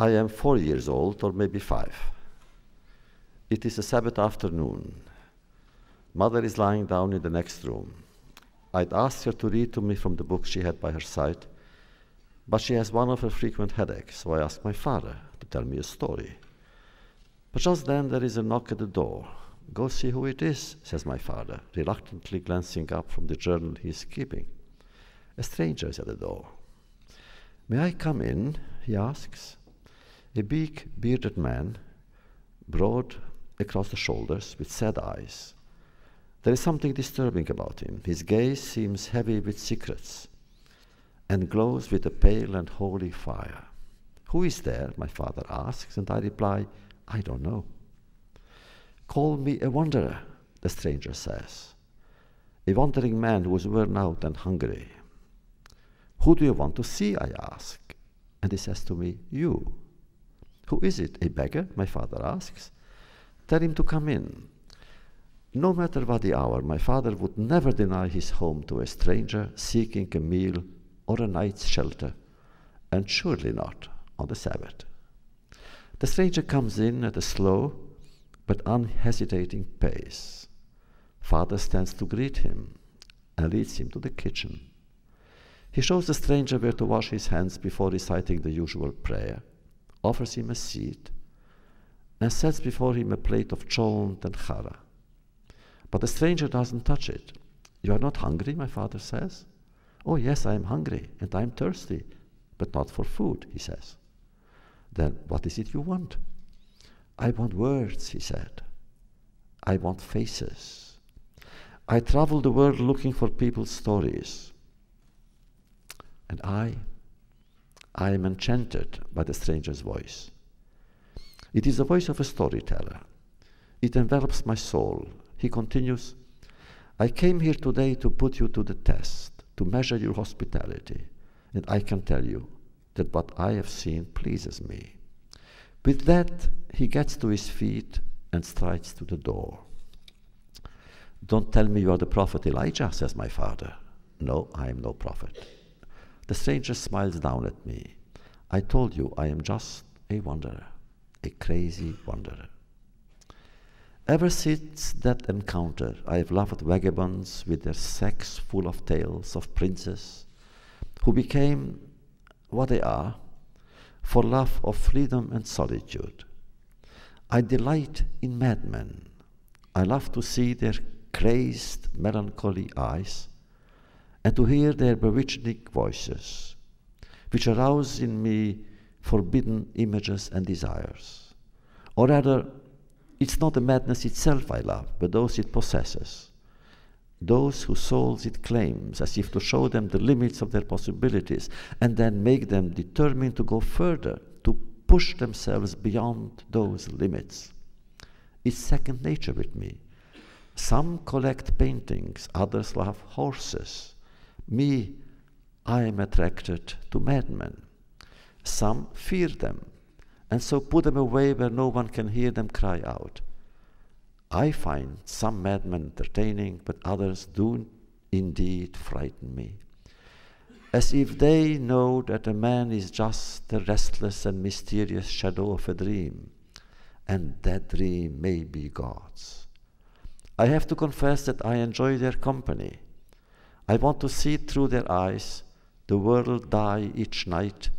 I am 4 years old, or maybe 5. It is a Sabbath afternoon. Mother is lying down in the next room. I'd asked her to read to me from the book she had by her side, but she has one of her frequent headaches, so I asked my father to tell me a story. But just then there is a knock at the door. "Go see who it is," says my father, reluctantly glancing up from the journal he is keeping. A stranger is at the door. "May I come in?" he asks. A big, bearded man, broad across the shoulders, with sad eyes. There is something disturbing about him. His gaze seems heavy with secrets and glows with a pale and holy fire. "Who is there?" my father asks, and I reply, "I don't know." "Call me a wanderer," the stranger says. "A wandering man who is worn out and hungry." "Who do you want to see?" I ask. And he says to me, "You." "Who is it, a beggar?" my father asks. "Tell him to come in." No matter what the hour, my father would never deny his home to a stranger seeking a meal or a night's shelter, and surely not on the Sabbath. The stranger comes in at a slow but unhesitating pace. Father stands to greet him and leads him to the kitchen. He shows the stranger where to wash his hands before reciting the usual prayer, offers him a seat, and sets before him a plate of cholent and chara. But the stranger doesn't touch it. "You are not hungry?" my father says. "Oh yes, I am hungry and I am thirsty, but not for food," he says. "Then what is it you want?" "I want words," he said. "I want faces. I travel the world looking for people's stories. And I am enchanted by the stranger's voice. It is the voice of a storyteller. It envelops my soul. He continues, "I came here today to put you to the test, to measure your hospitality, and I can tell you that what I have seen pleases me." With that, he gets to his feet and strides to the door. "Don't tell me you are the prophet Elijah," says my father. "No, I am no prophet." The stranger smiles down at me. "I told you I am just a wanderer, a crazy wanderer." Ever since that encounter, I have loved vagabonds with their sacks full of tales of princes who became what they are for love of freedom and solitude. I delight in madmen. I love to see their crazed, melancholy eyes and to hear their bewitching voices, which arouse in me forbidden images and desires. Or rather, it's not the madness itself I love, but those it possesses, those whose souls it claims, as if to show them the limits of their possibilities, and then make them determined to go further, to push themselves beyond those limits. It's second nature with me. Some collect paintings, others love horses. Me, I am attracted to madmen. Some fear them, and so put them away where no one can hear them cry out. I find some madmen entertaining, but others do indeed frighten me, as if they know that a man is just the restless and mysterious shadow of a dream, and that dream may be God's. I have to confess that I enjoy their company. I want to see through their eyes the world die each night,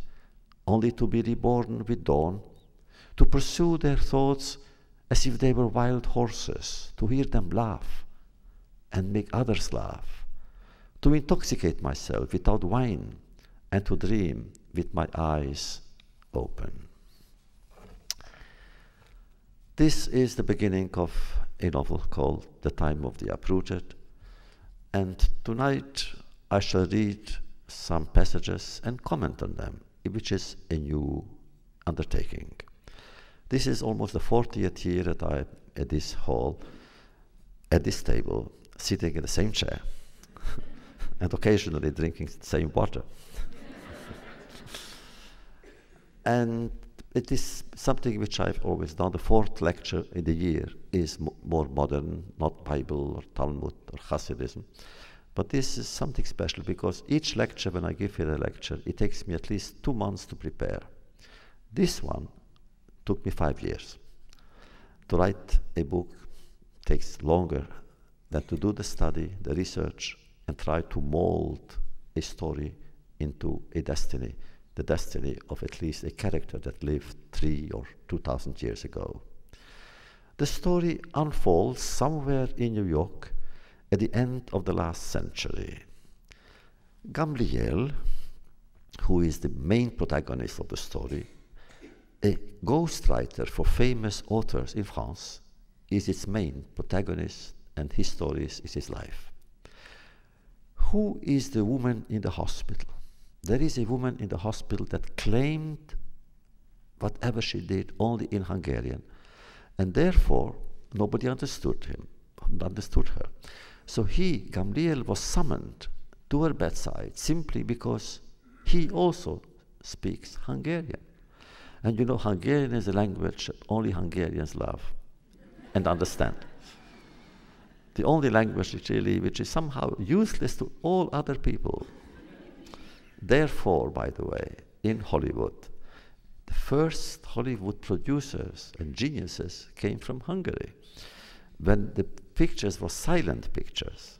only to be reborn with dawn, to pursue their thoughts as if they were wild horses, to hear them laugh and make others laugh, to intoxicate myself without wine, and to dream with my eyes open. This is the beginning of a novel called The Time of the Uprooted, and tonight I shall read some passages and comment on them, which is a new undertaking. This is almost the 40th year that I'm at this hall, at this table, sitting in the same chair, and occasionally drinking the same water. And it is something which I've always done. The fourth lecture in the year is more modern, not Bible or Talmud or Hasidism. But this is something special because each lecture, when I give here a lecture, it takes me at least 2 months to prepare. This one took me 5 years. To write a book takes longer than to do the study, the research, and try to mold a story into a destiny, the destiny of at least a character that lived 3 or 2,000 years ago. The story unfolds somewhere in New York at the end of the last century. Gamliel, who is the main protagonist of the story, a ghostwriter for famous authors in France, is its main protagonist, and his story is his life. Who is the woman in the hospital? There is a woman in the hospital that claimed whatever she did only in Hungarian, and therefore nobody understood her. So he, Gamliel, was summoned to her bedside simply because he also speaks Hungarian. And you know, Hungarian is a language that only Hungarians love and understand. The only language which is somehow useless to all other people. Therefore, by the way, in Hollywood, the first Hollywood producers and geniuses came from Hungary, when the pictures were silent pictures.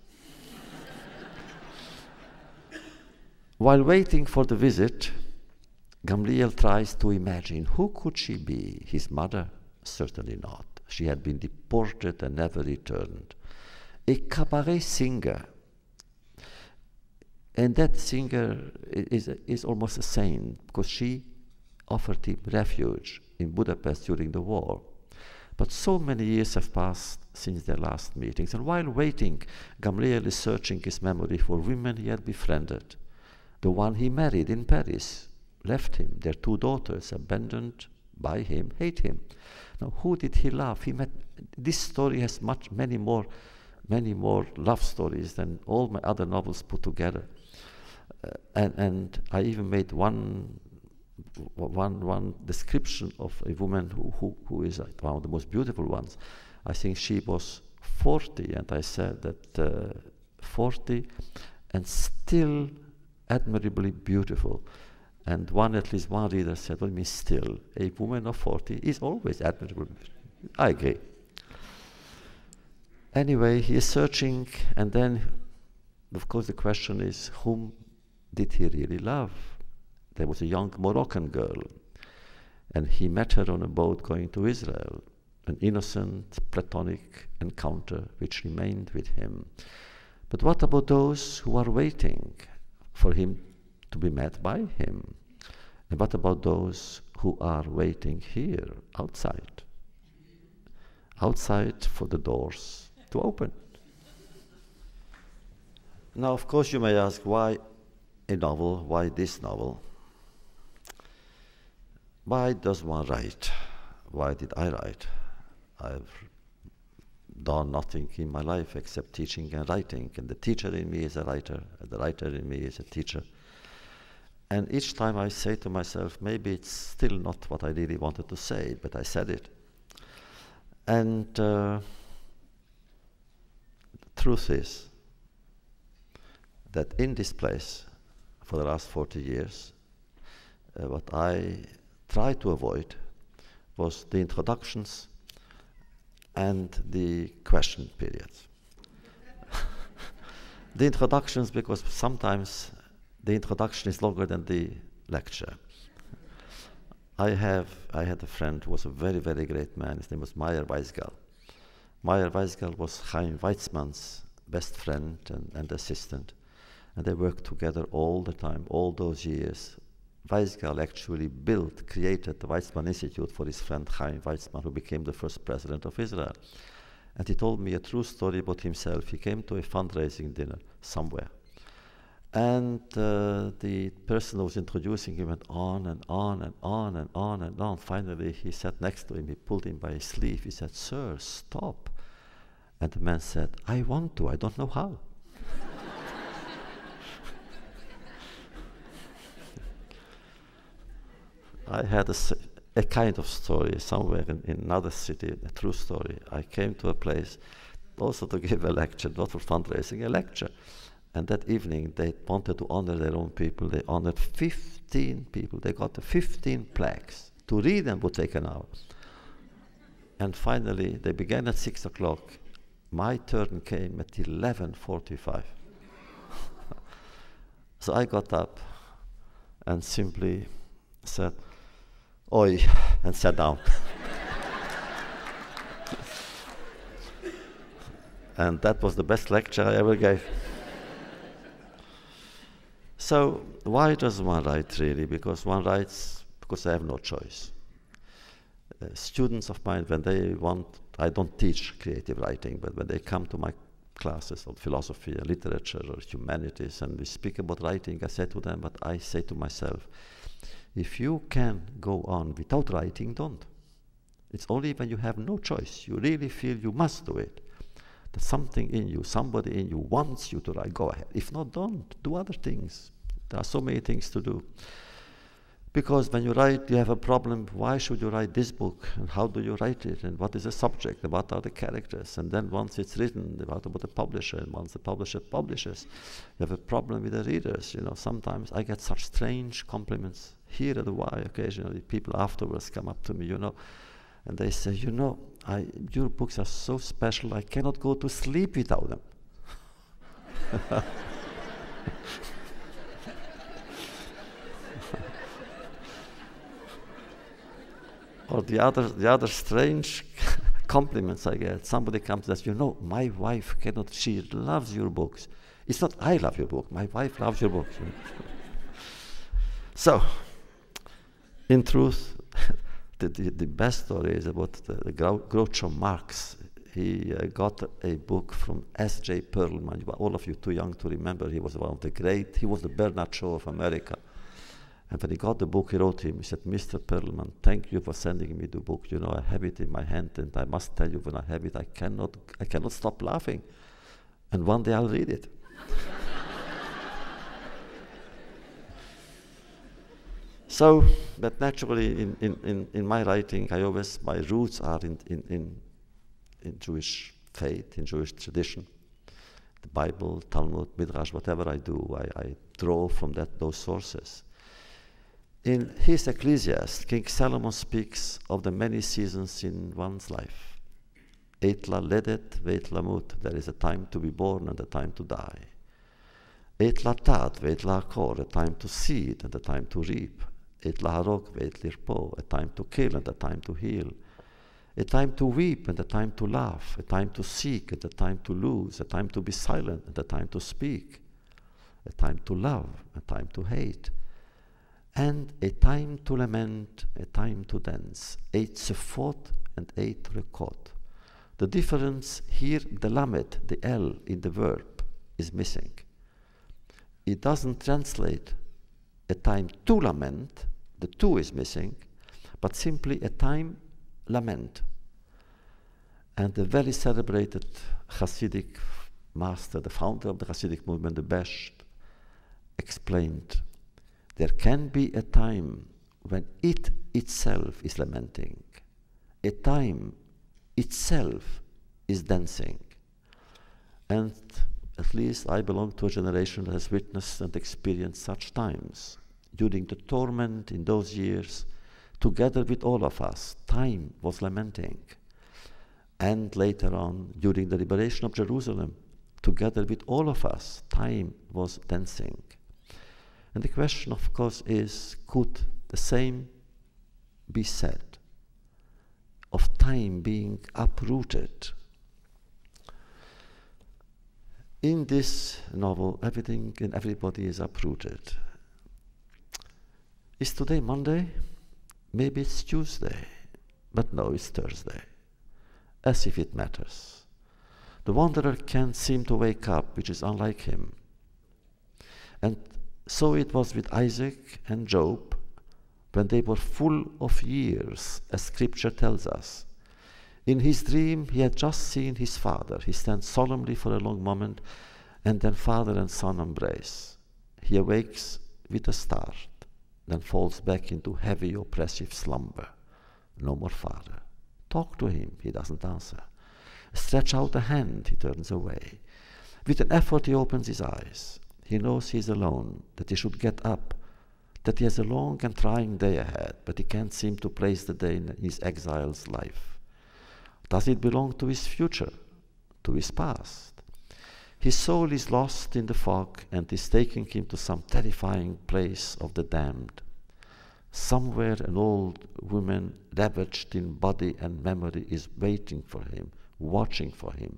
While waiting for the visit, Gamliel tries to imagine who could she be. His mother? Certainly not. She had been deported and never returned. A cabaret singer. And that singer is almost a saint, because she offered him refuge in Budapest during the war. But so many years have passed since their last meetings, and while waiting, Gamliel is searching his memory for women he had befriended. The one he married in Paris left him. Their 2 daughters, abandoned by him, hate him. Now, who did he love? This story has many more love stories than all my other novels put together. And I even made one description of a woman who is one of the most beautiful ones. I think she was 40, and I said that 40 and still admirably beautiful. And at least one reader said, "What do you mean still? A woman of 40 is always admirable." I agree. Anyway, he is searching, and then, of course, the question is, whom did he really love? There was a young Moroccan girl, and he met her on a boat going to Israel, an innocent, platonic encounter which remained with him. But what about those who are waiting for him to be met by him? And what about those who are waiting here, outside? Outside for the doors to open. Now, of course, you may ask, why a novel? Why this novel? Why does one write? Why did I write? I've done nothing in my life except teaching and writing, and the teacher in me is a writer, and the writer in me is a teacher. And each time I say to myself, maybe it's still not what I really wanted to say, but I said it. And the truth is that in this place, for the last 40 years, what I tried to avoid was the introductions and the question periods. The introductions, because sometimes the introduction is longer than the lecture. I had a friend who was a very, very great man. His name was Meyer Wiesel. Meyer Wiesel was Chaim Weizmann's best friend and assistant. And they worked together all the time, all those years. Wiesel actually created the Weizmann Institute for his friend Chaim Weizmann, who became the first president of Israel. And he told me a true story about himself. He came to a fundraising dinner somewhere. And the person who was introducing him went on and on and on and on and on. Finally, he sat next to him. He pulled him by his sleeve. He said, "Sir, stop." And the man said, "I want to. I don't know how." I had a kind of story somewhere in another city, a true story. I came to a place also to give a lecture, not for fundraising, a lecture. And that evening, they wanted to honor their own people. They honored 15 people. They got the 15 plaques. To read them would take an hour. And finally, they began at 6 o'clock. My turn came at 11:45. So I got up and simply said, "Oi," and sat down. And that was the best lecture I ever gave. So why does one write really? Because one writes because I have no choice. Students of mine, when they want, I don't teach creative writing, but when they come to my classes on philosophy or literature or humanities and we speak about writing, I say to them, but I say to myself, if you can go on without writing, don't. It's only when you have no choice, you really feel you must do it, that something in you, somebody in you wants you to write, go ahead. If not, don't. Do other things. There are so many things to do. Because when you write, you have a problem. Why should you write this book? And how do you write it? And what is the subject? And what are the characters? And then once it's written, what about the publisher? And once the publisher publishes, you have a problem with the readers. You know, sometimes I get such strange compliments here at the Y. Occasionally, people afterwards come up to me, you know, and they say, you know, your books are so special, I cannot go to sleep without them. Or the other strange compliments I get. Somebody comes and says, you know, my wife cannot, she loves your books. It's not I love your book, my wife loves your books. So, in truth, the best story is about the Groucho Marx. He got a book from S.J. Perelman. All of you too young to remember, he was one of the great, he was the Bernard Shaw of America. And when he got the book, he wrote him, he said, Mr. Perelman, thank you for sending me the book. You know, I have it in my hand, and I must tell you, when I have it, I cannot stop laughing. And one day I'll read it. So, but naturally, in my writing, my roots are in Jewish faith, in Jewish tradition. The Bible, Talmud, Midrash, whatever I do, I draw from those sources. In his Ecclesiastes, King Solomon speaks of the many seasons in one's life. Eitla ledet, veitla mut, there is a time to be born and a time to die. Eitla tat, veitla akor, a time to seed and a time to reap. Eitla harok, veitlir po, a time to kill and a time to heal. A time to weep and a time to laugh, a time to seek and a time to lose, a time to be silent and a time to speak, a time to love, a time to hate, and a time to lament, a time to dance, 8 sefot and 8 rekot. The difference here, the lamed, the L in the verb, is missing. It doesn't translate a time to lament, the to is missing, but simply a time lament. And the very celebrated Hasidic master, the founder of the Hasidic movement, the Besht, explained, there can be a time when it itself is lamenting, a time itself is dancing. And at least I belong to a generation that has witnessed and experienced such times. During the torment in those years, together with all of us, time was lamenting. And later on, during the liberation of Jerusalem, together with all of us, time was dancing. And the question, of course, is, could the same be said of time being uprooted? In this novel, everything and everybody is uprooted. Is today Monday? Maybe it's Tuesday, but no, it's Thursday, as if it matters. The wanderer can't seem to wake up, which is unlike him. And so it was with Isaac and Job when they were full of years, as Scripture tells us. In his dream, he had just seen his father. He stands solemnly for a long moment, and then father and son embrace. He awakes with a start, then falls back into heavy, oppressive slumber. No more father. Talk to him, he doesn't answer. Stretch out a hand, he turns away. With an effort, he opens his eyes. He knows he is alone, that he should get up, that he has a long and trying day ahead, but he can't seem to place the day in his exile's life. Does it belong to his future, to his past? His soul is lost in the fog and is taking him to some terrifying place of the damned. Somewhere an old woman, ravaged in body and memory, is waiting for him, watching for him,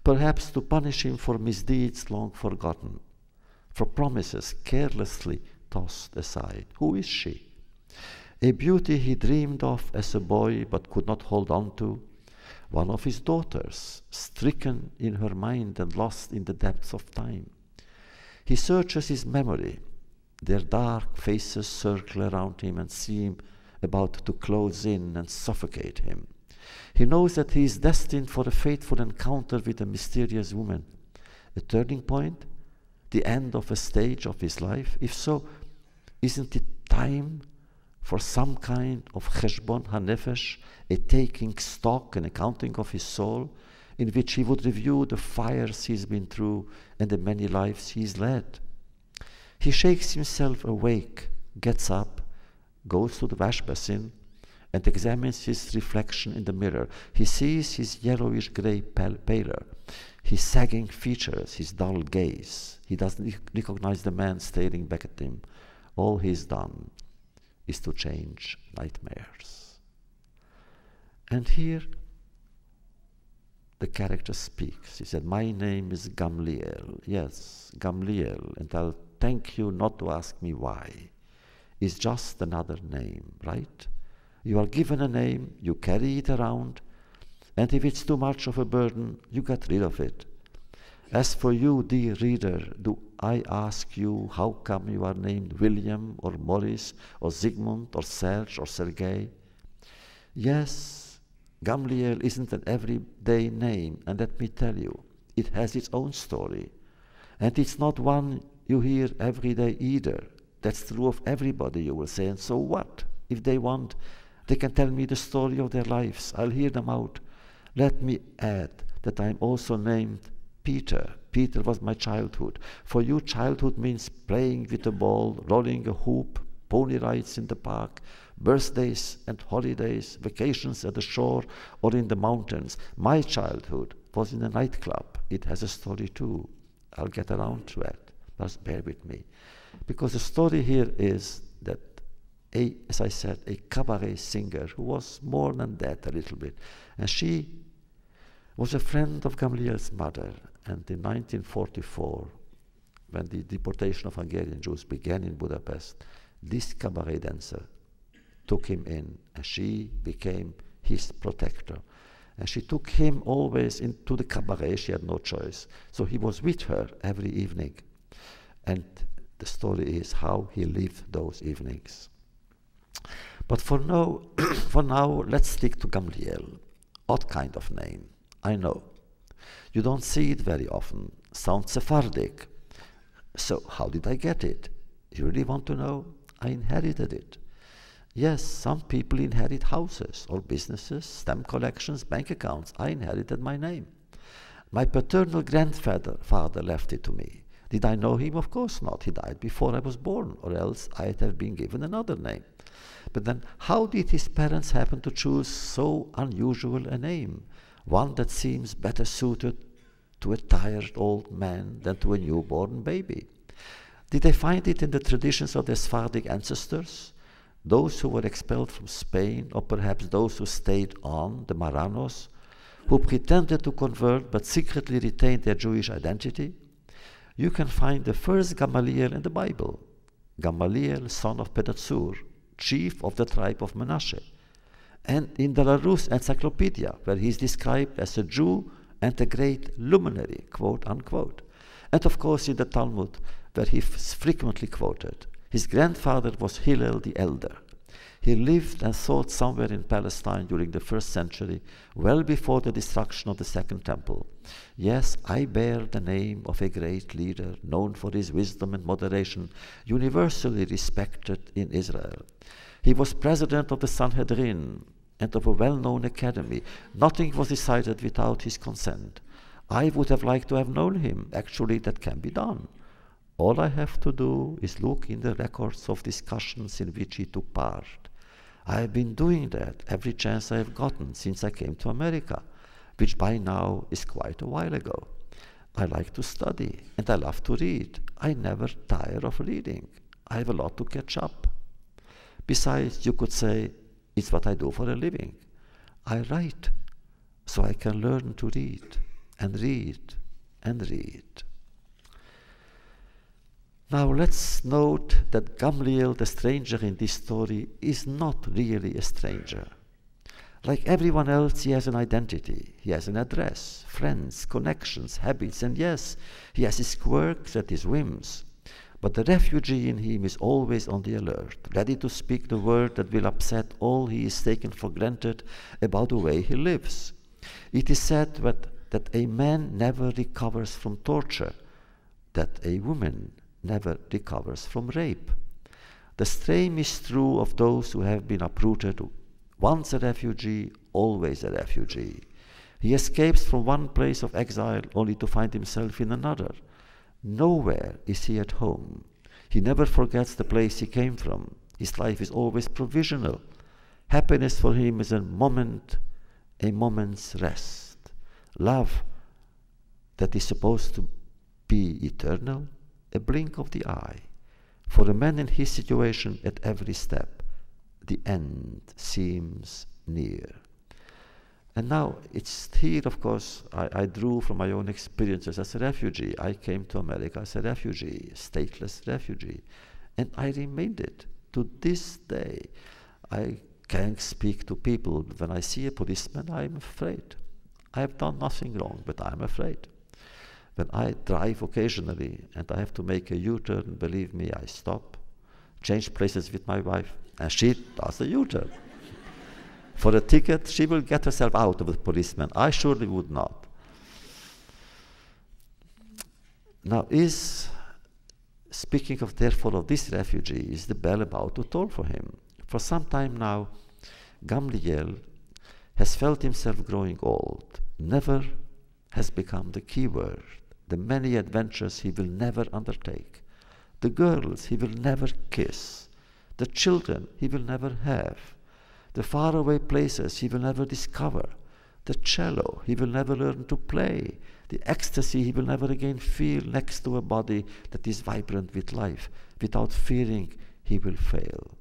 perhaps to punish him for misdeeds long forgotten, for promises carelessly tossed aside. Who is she? A beauty he dreamed of as a boy but could not hold on to, one of his daughters, stricken in her mind and lost in the depths of time. He searches his memory. Their dark faces circle around him and seem about to close in and suffocate him. He knows that he is destined for a fateful encounter with a mysterious woman. A turning point? The end of a stage of his life? If so, isn't it time for some kind of cheshbon hanefesh, a taking stock and accounting of his soul, in which he would review the fires he's been through and the many lives he's led? He shakes himself awake, gets up, goes to the wash basin, and examines his reflection in the mirror. He sees his yellowish gray pallor, his sagging features, his dull gaze. He doesn't recognize the man staring back at him. All he's done is to change nightmares. And here the character speaks. He said, "My name is Gamliel." Yes, Gamliel, and I'll thank you not to ask me why. It's just another name, right? You are given a name, you carry it around, and if it's too much of a burden, you get rid of it. As for you, dear reader, do I ask you how come you are named William or Morris or Zygmunt or Serge or Sergei? Yes, Gamliel isn't an everyday name, and let me tell you, it has its own story. And it's not one you hear every day either. That's true of everybody, you will say, and so what? If they want, they can tell me the story of their lives. I'll hear them out. Let me add that I'm also named Peter. Peter was my childhood. For you, childhood means playing with a ball, rolling a hoop, pony rides in the park, birthdays and holidays, vacations at the shore or in the mountains. My childhood was in a nightclub. It has a story too. I'll get around to it. Just bear with me. Because the story here is that, as I said, a cabaret singer who was more than that a little bit. And she was a friend of Gamliel's mother. And in 1944, when the deportation of Hungarian Jews began in Budapest, this cabaret dancer took him in, and she became his protector. And she took him always into the cabaret. She had no choice. So he was with her every evening. And the story is how he lived those evenings. But for now, let's stick to Gamliel. Odd kind of name, I know. You don't see it very often. Sounds Sephardic. So how did I get it? You really want to know? I inherited it. Yes, some people inherit houses or businesses, stamp collections, bank accounts. I inherited my name. My paternal grandfather left it to me. Did I know him? Of course not. He died before I was born, or else I'd have been given another name. But then, how did his parents happen to choose so unusual a name? One that seems better suited to a tired old man than to a newborn baby. Did they find it in the traditions of their Sephardic ancestors? Those who were expelled from Spain, or perhaps those who stayed on, the Marranos, who pretended to convert but secretly retained their Jewish identity? You can find the first Gamaliel in the Bible. Gamaliel, son of Pedazur, chief of the tribe of Manasseh. And in the Larousse Encyclopedia, where he is described as a Jew and a great luminary, quote unquote. And of course in the Talmud, where he is frequently quoted. His grandfather was Hillel the Elder. He lived and thought somewhere in Palestine during the 1st century, well before the destruction of the Second Temple. Yes, I bear the name of a great leader, known for his wisdom and moderation, universally respected in Israel. He was president of the Sanhedrin and of a well-known academy. Nothing was decided without his consent. I would have liked to have known him. Actually, that can be done. All I have to do is look in the records of discussions in which he took part. I have been doing that every chance I have gotten since I came to America, which by now is quite a while ago. I like to study, and I love to read. I never tire of reading. I have a lot to catch up. Besides, you could say, it's what I do for a living. I write, so I can learn to read, and read, and read. Now let's note that Gamliel, the stranger in this story, is not really a stranger. Like everyone else, he has an identity, he has an address, friends, connections, habits, and yes, he has his quirks and his whims. But the refugee in him is always on the alert, ready to speak the word that will upset all he is taken for granted about the way he lives. It is said that a man never recovers from torture, that a woman never recovers from rape. The same is true of those who have been uprooted. Once a refugee, always a refugee. He escapes from one place of exile only to find himself in another. Nowhere is he at home. He never forgets the place he came from. His life is always provisional. Happiness for him is a moment's rest. Love that is supposed to be eternal, a blink of the eye. For a man in his situation, at every step, the end seems near. And now, it's here, of course, I drew from my own experiences as a refugee. I came to America as a refugee, a stateless refugee, and I remained it. To this day, I can't speak to people. When I see a policeman, I'm afraid. I have done nothing wrong, but I'm afraid. When I drive occasionally and I have to make a U-turn, believe me, I stop, change places with my wife, and she does a U-turn. For a ticket, she will get herself out of the policeman. I surely would not. Now, speaking of therefore of this refugee, is the bell about to toll for him? For some time now, Gamliel has felt himself growing old. Never has become the key word. The many adventures he will never undertake. The girls he will never kiss. The children he will never have. The faraway places he will never discover. The cello he will never learn to play. The ecstasy he will never again feel next to a body that is vibrant with life, without fearing he will fail.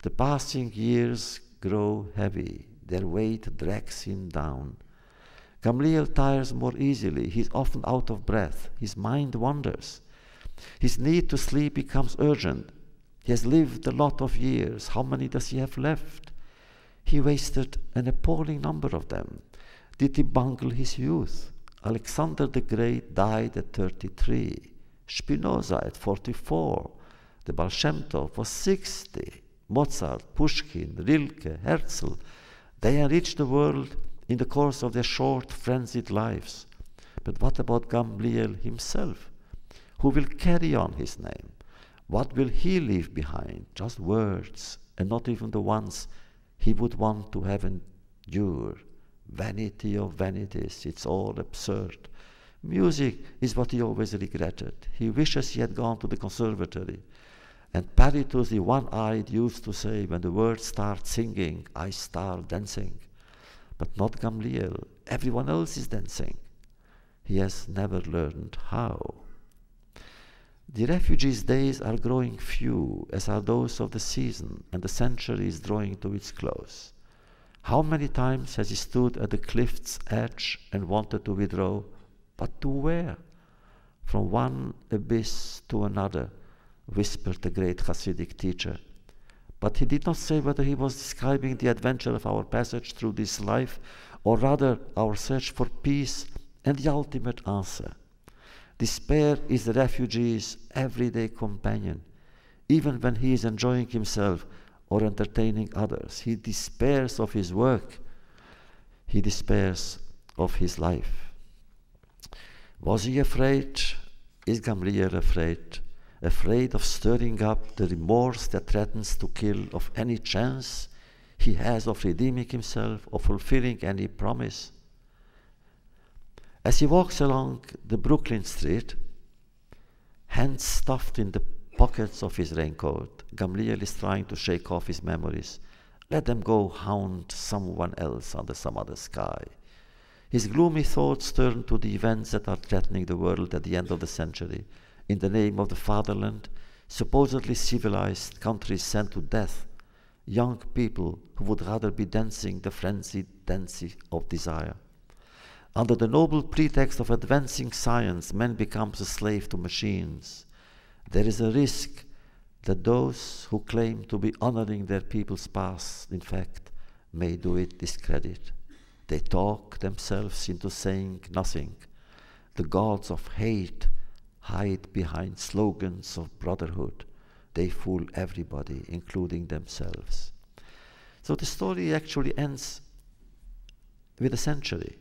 The passing years grow heavy. Their weight drags him down. Gamliel tires more easily. He is often out of breath. His mind wanders. His need to sleep becomes urgent. He has lived a lot of years. How many does he have left? He wasted an appalling number of them. Did he bungle his youth? Alexander the Great died at 33. Spinoza at 44. The Baal Shem Tov was 60. Mozart, Pushkin, Rilke, Herzl, they enriched the world in the course of their short, frenzied lives. But what about Gamliel himself? Who will carry on his name? What will he leave behind? Just words, and not even the ones he would want to have endured. Vanity of vanities, it's all absurd. Music is what he always regretted. He wishes he had gone to the conservatory. And Peritus, the one-eyed, used to say, when the words start singing, I start dancing. But not Gamliel. Everyone else is dancing. He has never learned how. The refugee's days are growing few, as are those of the season, and the century is drawing to its close. How many times has he stood at the cliff's edge and wanted to withdraw? But to where? From one abyss to another, whispered the great Hasidic teacher. But he did not say whether he was describing the adventure of our passage through this life, or rather our search for peace and the ultimate answer. Despair is the refugee's everyday companion. Even when he is enjoying himself or entertaining others, he despairs of his work. He despairs of his life. Was he afraid? Is Gamliel afraid? Afraid of stirring up the remorse that threatens to kill of any chance he has of redeeming himself, of fulfilling any promise? As he walks along the Brooklyn street, hands stuffed in the pockets of his raincoat. Gamliel is trying to shake off his memories. Let them go hound someone else under some other sky. His gloomy thoughts turn to the events that are threatening the world at the end of the century. In the name of the fatherland, supposedly civilized countries sent to death young people who would rather be dancing the frenzied dance of desire. Under the noble pretext of advancing science, man becomes a slave to machines. There is a risk that those who claim to be honoring their people's past, in fact, may do it discredit. They talk themselves into saying nothing. The gods of hate hide behind slogans of brotherhood. They fool everybody, including themselves. So the story actually ends with a century.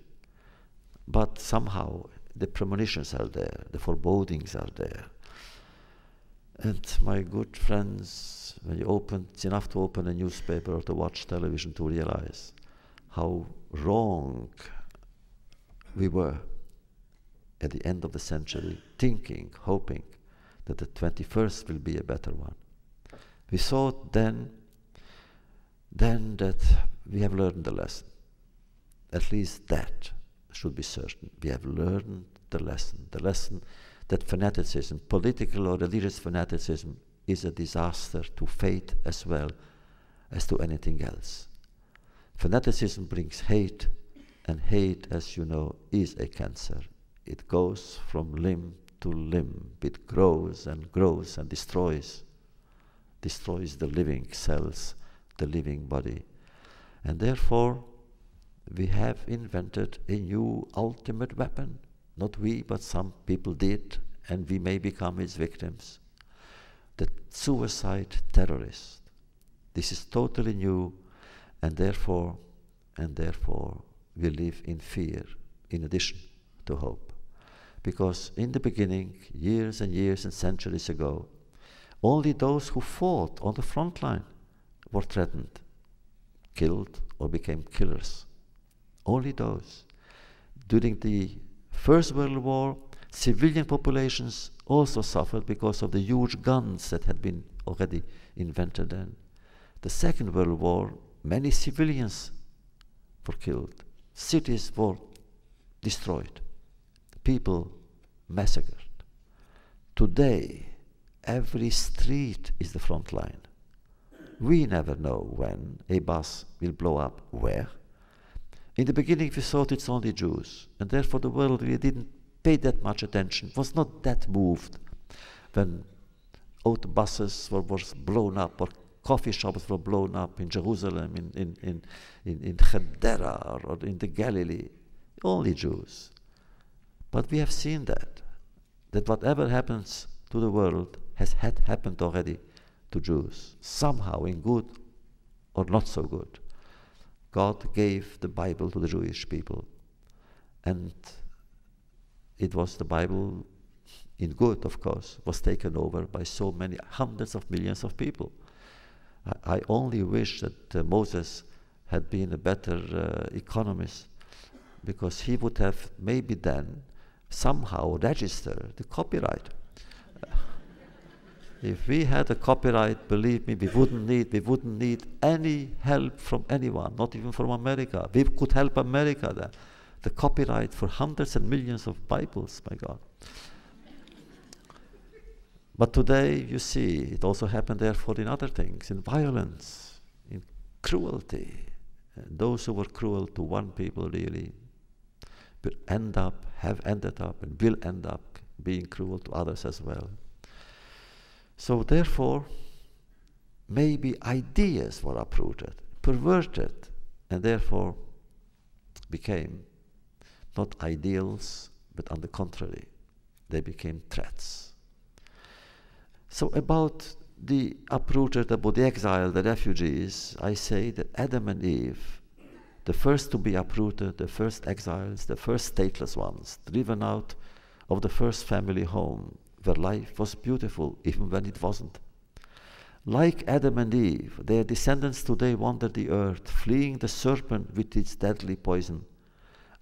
But somehow the premonitions are there, the forebodings are there. And my good friends, when you open, it's enough to open a newspaper or to watch television to realize how wrong we were at the end of the century, thinking, hoping that the 21st will be a better one. We thought then that we have learned the lesson. At least that should be certain. We have learned the lesson that fanaticism, political or religious fanaticism, is a disaster to faith as well as to anything else. Fanaticism brings hate, and hate, as you know, is a cancer. It goes from limb to limb. It grows and destroys the living cells, the living body. And therefore, we have invented a new ultimate weapon. Not we, but some people did, and we may become its victims. The suicide terrorist. This is totally new, and therefore we live in fear in addition to hope. Because in the beginning, years and years and centuries ago, only those who fought on the front line were threatened, killed, or became killers. Only those. During the First World War, civilian populations also suffered because of the huge guns that had been already invented then. The Second World War, many civilians were killed. Cities were destroyed. People massacred. Today, every street is the front line. We never know when a bus will blow up where. In the beginning, we thought it's only Jews, and therefore the world really didn't pay that much attention, was not that moved when autobuses were blown up or coffee shops were blown up in Jerusalem, in Hedera, or in the Galilee. Only Jews. But we have seen that whatever happens to the world had happened already to Jews, somehow in good or not so good. God gave the Bible to the Jewish people, and it was the Bible, in good of course, was taken over by so many hundreds of millions of people. I only wish that Moses had been a better economist, because he would have maybe then somehow registered the copyright. If we had a copyright, believe me, we wouldn't need any help from anyone, not even from America. We could help America then. The copyright for hundreds and millions of Bibles, my God. But today, you see, it also happened therefore in other things, in violence, in cruelty. And those who were cruel to one people really have ended up, and will end up being cruel to others as well. So therefore, maybe ideas were uprooted, perverted, and therefore became not ideals, but on the contrary, they became threats. So about the uprooted, about the exile, the refugees, I say that Adam and Eve, the first to be uprooted, the first exiles, the first stateless ones, driven out of the first family home, where life was beautiful, even when it wasn't. Like Adam and Eve, their descendants today wander the earth, fleeing the serpent with its deadly poison.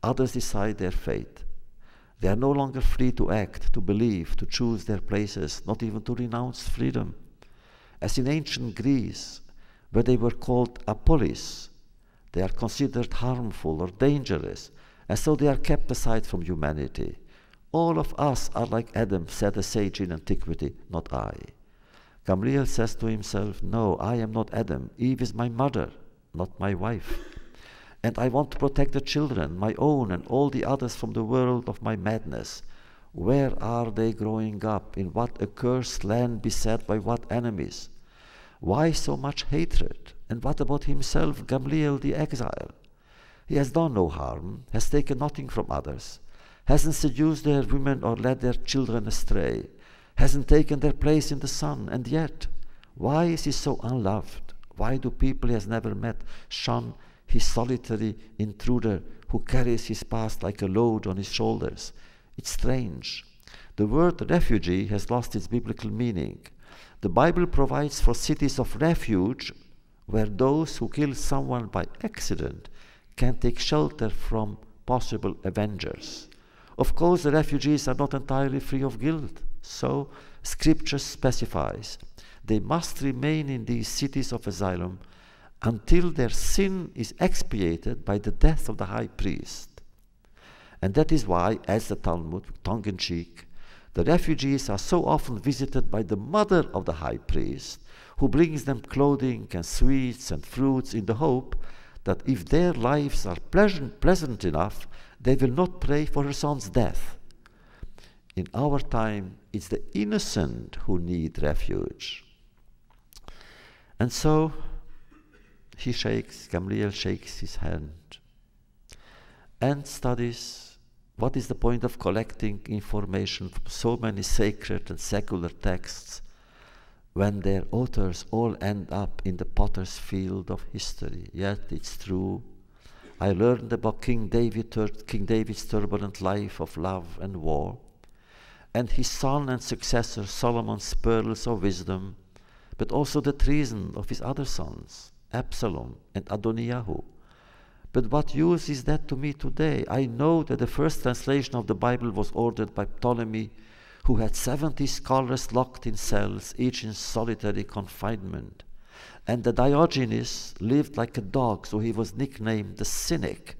Others decide their fate. They are no longer free to act, to believe, to choose their places, not even to renounce freedom. As in ancient Greece, where they were called apolis, they are considered harmful or dangerous, and so they are kept aside from humanity. All of us are like Adam, said a sage in antiquity, not I. Gamliel says to himself, no, I am not Adam. Eve is my mother, not my wife. And I want to protect the children, my own and all the others, from the world of my madness. Where are they growing up? In what accursed land beset by what enemies? Why so much hatred? And what about himself, Gamliel the exile? He has done no harm, has taken nothing from others, hasn't seduced their women or led their children astray, hasn't taken their place in the sun, and yet, why is he so unloved? Why do people he has never met shun his solitary intruder who carries his past like a load on his shoulders? It's strange. The word refugee has lost its biblical meaning. The Bible provides for cities of refuge where those who kill someone by accident can take shelter from possible avengers. Of course, the refugees are not entirely free of guilt, so Scripture specifies they must remain in these cities of asylum until their sin is expiated by the death of the high priest. And that is why, as the Talmud, tongue-in-cheek, the refugees are so often visited by the mother of the high priest, who brings them clothing and sweets and fruits in the hope that if their lives are pleasant enough, they will not pray for her son's death. In our time, it's the innocent who need refuge. And so, Gamliel shakes his hand and studies what is the point of collecting information from so many sacred and secular texts when their authors all end up in the potter's field of history. Yet it's true. I learned about King David's turbulent life of love and war, and his son and successor Solomon's pearls of wisdom, but also the treason of his other sons, Absalom and Adoniyahu. But what use is that to me today? I know that the first translation of the Bible was ordered by Ptolemy, who had 70 scholars locked in cells, each in solitary confinement. And that Diogenes lived like a dog, so he was nicknamed the Cynic.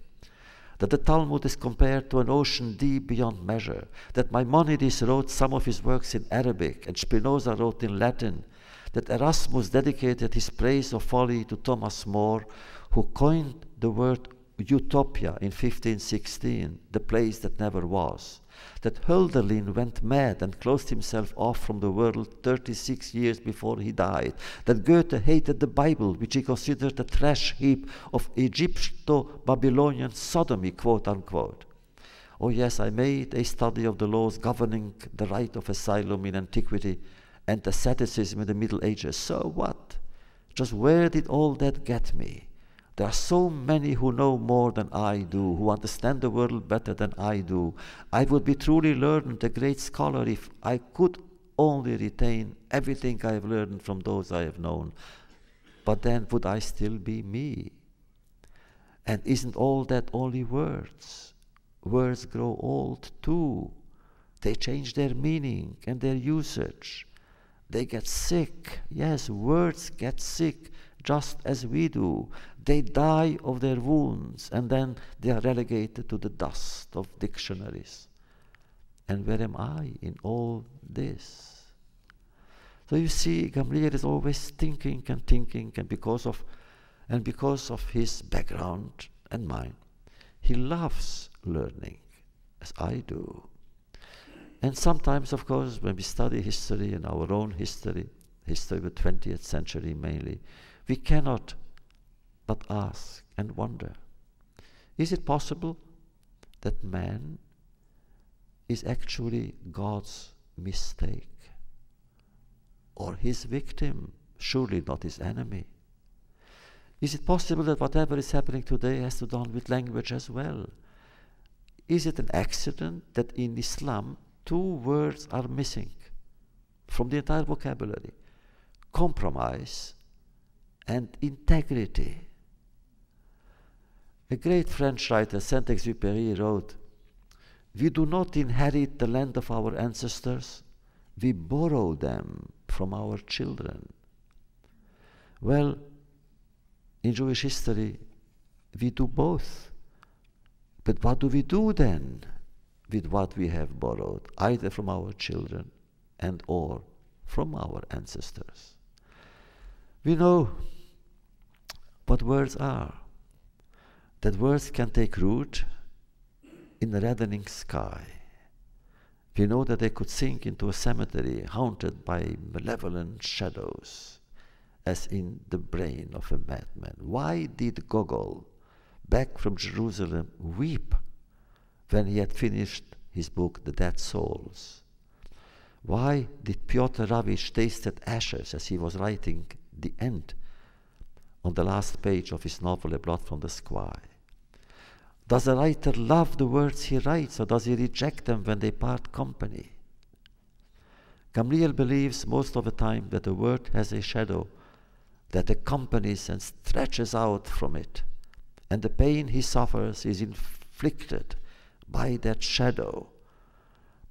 That the Talmud is compared to an ocean deep beyond measure. That Maimonides wrote some of his works in Arabic, and Spinoza wrote in Latin. That Erasmus dedicated his praise of folly to Thomas More, who coined the word utopia in 1516, the place that never was. That Hölderlin went mad and closed himself off from the world 36 years before he died. That Goethe hated the Bible, which he considered a trash heap of Egypto-Babylonian sodomy, quote unquote. Oh yes, I made a study of the laws governing the right of asylum in antiquity and asceticism in the Middle Ages. So what? Just where did all that get me? There are so many who know more than I do, who understand the world better than I do. I would be truly learned, a great scholar, if I could only retain everything I have learned from those I have known. But then would I still be me? And isn't all that only words? Words grow old too. They change their meaning and their usage. They get sick. Yes, words get sick just as we do. They die of their wounds, and then they are relegated to the dust of dictionaries. And where am I in all this? So you see, Gamliel is always thinking, and because of his background and mine, he loves learning, as I do. And sometimes, of course, when we study history and our own history of the 20th century mainly, we cannot but ask and wonder, is it possible that man is actually God's mistake? Or his victim, surely not his enemy? Is it possible that whatever is happening today has to do with language as well? Is it an accident that in Islam 2 words are missing from the entire vocabulary? Compromise and integrity. A great French writer, Saint-Exupéry, wrote, We do not inherit the land of our ancestors, we borrow them from our children. Well, in Jewish history, we do both. But what do we do then with what we have borrowed, either from our children and or from our ancestors? We know what words are. That words can take root in a reddening sky. We know that they could sink into a cemetery haunted by malevolent shadows, as in the brain of a madman. Why did Gogol, back from Jerusalem, weep when he had finished his book, The Dead Souls? Why did Piotr Ravich taste ashes as he was writing the end on the last page of his novel, A Blood from the Sky? Does a writer love the words he writes, or does he reject them when they part company? Gamliel believes most of the time that the word has a shadow that accompanies and stretches out from it, and the pain he suffers is inflicted by that shadow.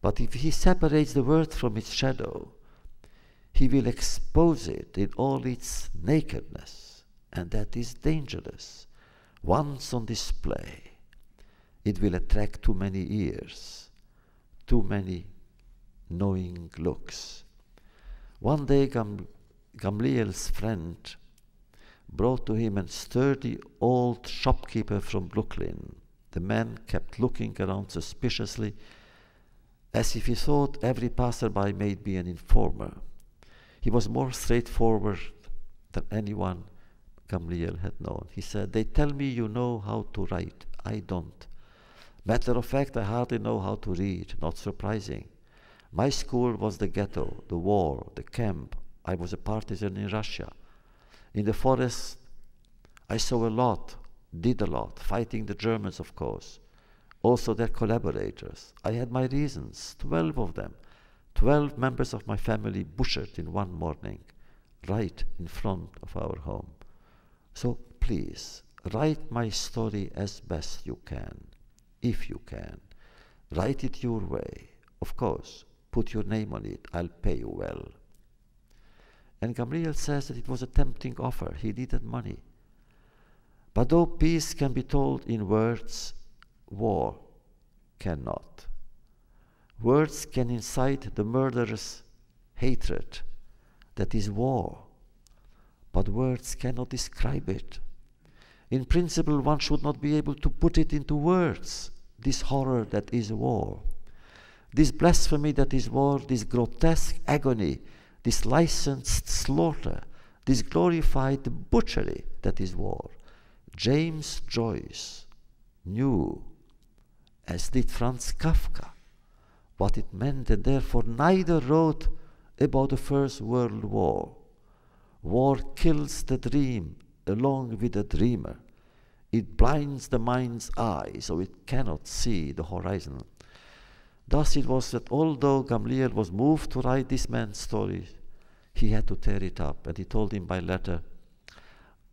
But if he separates the word from its shadow, he will expose it in all its nakedness, and that is dangerous. Once on display, it will attract too many ears, too many knowing looks. One day Gamliel's friend brought to him a sturdy old shopkeeper from Brooklyn. The man kept looking around suspiciously, as if he thought every passerby may be an informer. He was more straightforward than anyone Gamliel had known. He said, "They tell me you know how to write. I don't. Matter of fact, I hardly know how to read. Not surprising. My school was the ghetto, the war, the camp. I was a partisan in Russia. In the forest, I saw a lot, did a lot, fighting the Germans, of course. Also their collaborators. I had my reasons, 12 of them. 12 members of my family butchered in one morning, right in front of our home. So please, write my story as best you can, if you can. Write it your way. Of course, put your name on it. I'll pay you well." And Gamliel says that it was a tempting offer. He needed money. But though peace can be told in words, war cannot. Words can incite the murderous hatred that is war, but words cannot describe it. In principle, one should not be able to put it into words, this horror that is war, this blasphemy that is war, this grotesque agony, this licensed slaughter, this glorified butchery that is war. James Joyce knew, as did Franz Kafka, what it meant, and therefore neither wrote about the First World War. War kills the dream along with the dreamer. It blinds the mind's eye so it cannot see the horizon. Thus it was that although Gamliel was moved to write this man's story, he had to tear it up, and he told him by letter,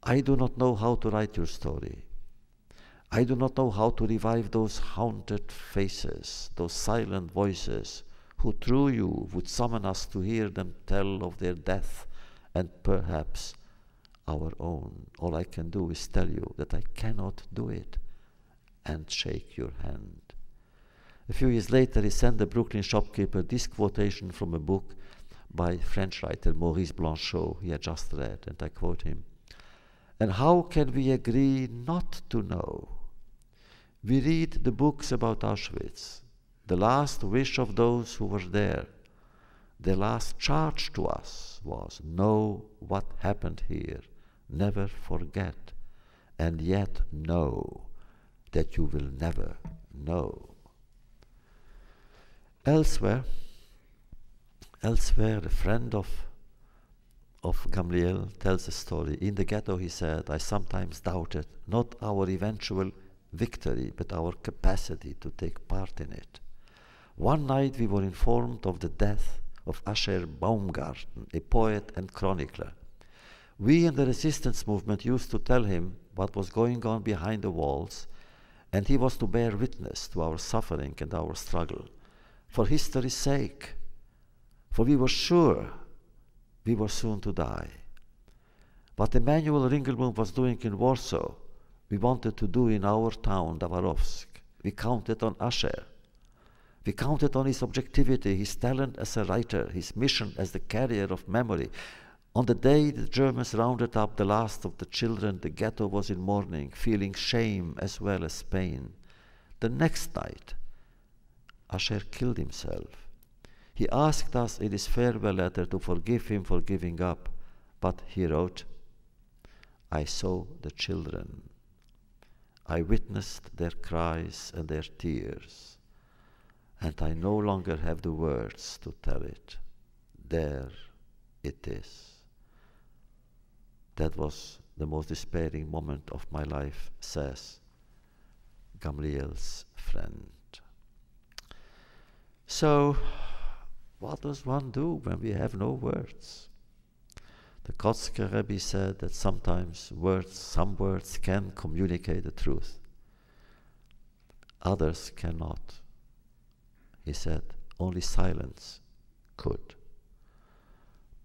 "I do not know how to write your story. I do not know how to revive those haunted faces, those silent voices, who through you would summon us to hear them tell of their death and perhaps our own. All I can do is tell you that I cannot do it, and shake your hand." A few years later, he sent the Brooklyn shopkeeper this quotation from a book by French writer Maurice Blanchot he had just read, and I quote him, "And how can we agree not to know? We read the books about Auschwitz, the last wish of those who were there. Their last charge to us was, know what happened here, never forget, and yet know that you will never know." Elsewhere, a friend of Gamliel tells a story. In the ghetto, he said, "I sometimes doubted not our eventual victory, but our capacity to take part in it. One night we were informed of the death of Asher Baumgarten, a poet and chronicler. We in the resistance movement used to tell him what was going on behind the walls, and he was to bear witness to our suffering and our struggle, for history's sake, for we were sure we were soon to die. What Emanuel Ringelblum was doing in Warsaw, we wanted to do in our town, Dawarowsk. We counted on Asher. We counted on his objectivity, his talent as a writer, his mission as the carrier of memory. On the day the Germans rounded up the last of the children, the ghetto was in mourning, feeling shame as well as pain. The next night, Asher killed himself. He asked us in his farewell letter to forgive him for giving up, but he wrote, "I saw the children. I witnessed their cries and their tears, and I no longer have the words to tell it. There it is." That was the most despairing moment of my life, says Gamliel's friend. So, what does one do when we have no words? The Kotzker Rebbe said that sometimes some words can communicate the truth. Others cannot. He said, only silence could.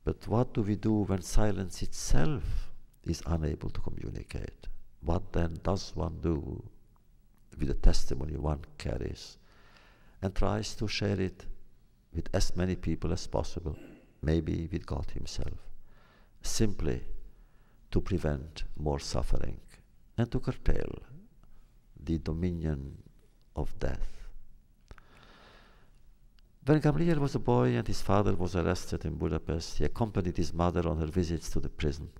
But what do we do when silence itself is unable to communicate? What then does one do with the testimony one carries and tries to share it with as many people as possible, maybe with God himself, simply to prevent more suffering and to curtail the dominion of death? When Gamliel was a boy and his father was arrested in Budapest, he accompanied his mother on her visits to the prison.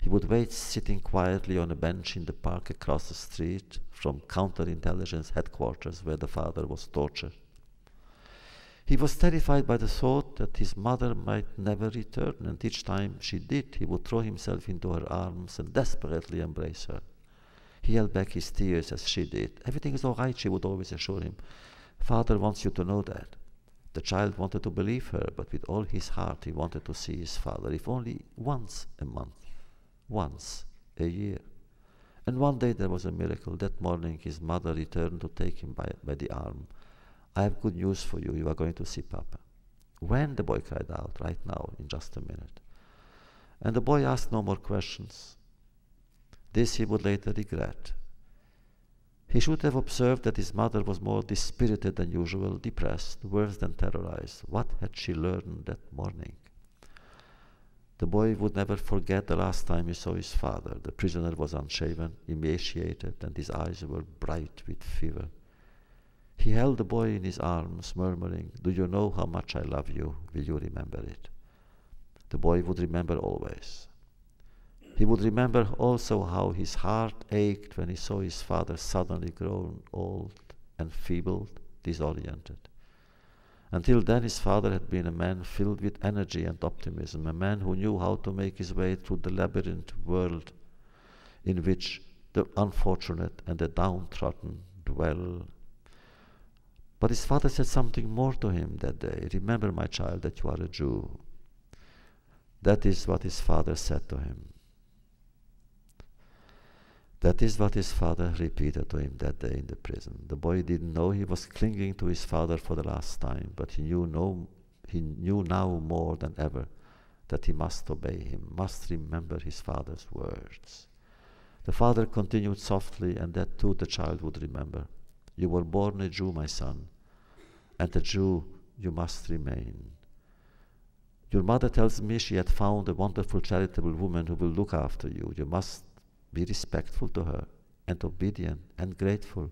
He would wait sitting quietly on a bench in the park across the street from counterintelligence headquarters where the father was tortured. He was terrified by the thought that his mother might never return, and each time she did, he would throw himself into her arms and desperately embrace her. He held back his tears as she did. "Everything is all right," she would always assure him. "Father wants you to know that." The child wanted to believe her, but with all his heart he wanted to see his father, if only once a month, once a year. And one day there was a miracle. That morning his mother returned to take him by the arm. "I have good news for you. You are going to see Papa." "When?" the boy cried out. "Right now, in just a minute." And the boy asked no more questions. This he would later regret. He should have observed that his mother was more dispirited than usual, depressed, worse than terrorized. What had she learned that morning? The boy would never forget the last time he saw his father. The prisoner was unshaven, emaciated, and his eyes were bright with fever. He held the boy in his arms, murmuring, "Do you know how much I love you? Will you remember it?" The boy would remember always. He would remember also how his heart ached when he saw his father suddenly grown old and feeble, disoriented. Until then his father had been a man filled with energy and optimism, a man who knew how to make his way through the labyrinth world in which the unfortunate and the downtrodden dwell. But his father said something more to him that day. "Remember, my child, that you are a Jew." That is what his father said to him. That is what his father repeated to him that day in the prison. The boy didn't know he was clinging to his father for the last time, but he knew now more than ever that he must obey him, must remember his father's words. The father continued softly, and that too the child would remember. "You were born a Jew, my son, and a Jew you must remain. Your mother tells me she had found a wonderful charitable woman who will look after you. You must be respectful to her and obedient and grateful.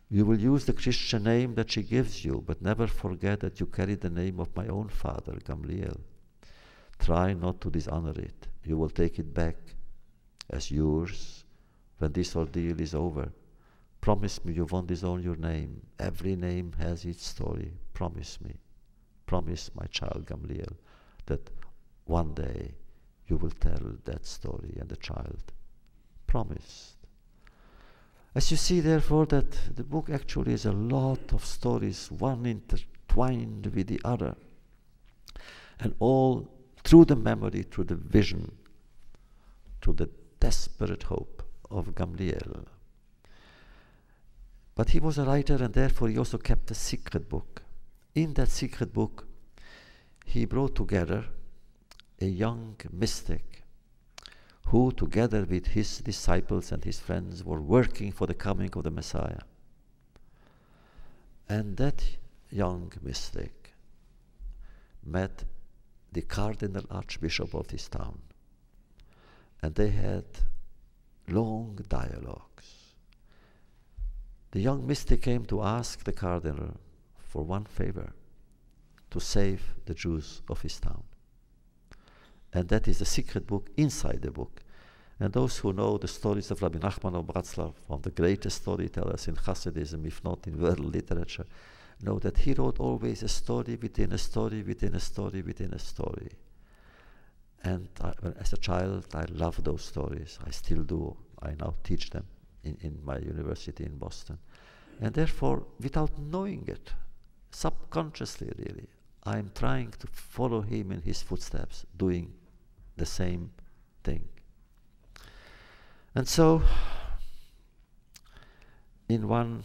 You will use the Christian name that she gives you, but never forget that you carry the name of my own father, Gamliel. Try not to dishonor it. You will take it back as yours when this ordeal is over. Promise me you won't disown your name. Every name has its story. Promise me. Promise, my child Gamliel, that one day you will tell that story." And the child promised. As you see, therefore, that the book actually is a lot of stories, one intertwined with the other, and all through the memory, through the vision, through the desperate hope of Gamliel. But he was a writer, and therefore he also kept a secret book. In that secret book, he brought together a young mystic who, together with his disciples and his friends, were working for the coming of the Messiah. And that young mystic met the Cardinal Archbishop of this town, and they had long dialogues. The young mystic came to ask the Cardinal for one favor: to save the Jews of his town. And that is the secret book inside the book. And those who know the stories of Rabbi Nachman of Bratslav, one of the greatest storytellers in Hasidism, if not in world literature, know that he wrote always a story within a story within a story within a story. And as a child, I loved those stories. I still do. I now teach them in my university in Boston. And therefore, without knowing it, subconsciously really, I'm trying to follow him in his footsteps, doing the same thing. And so, in one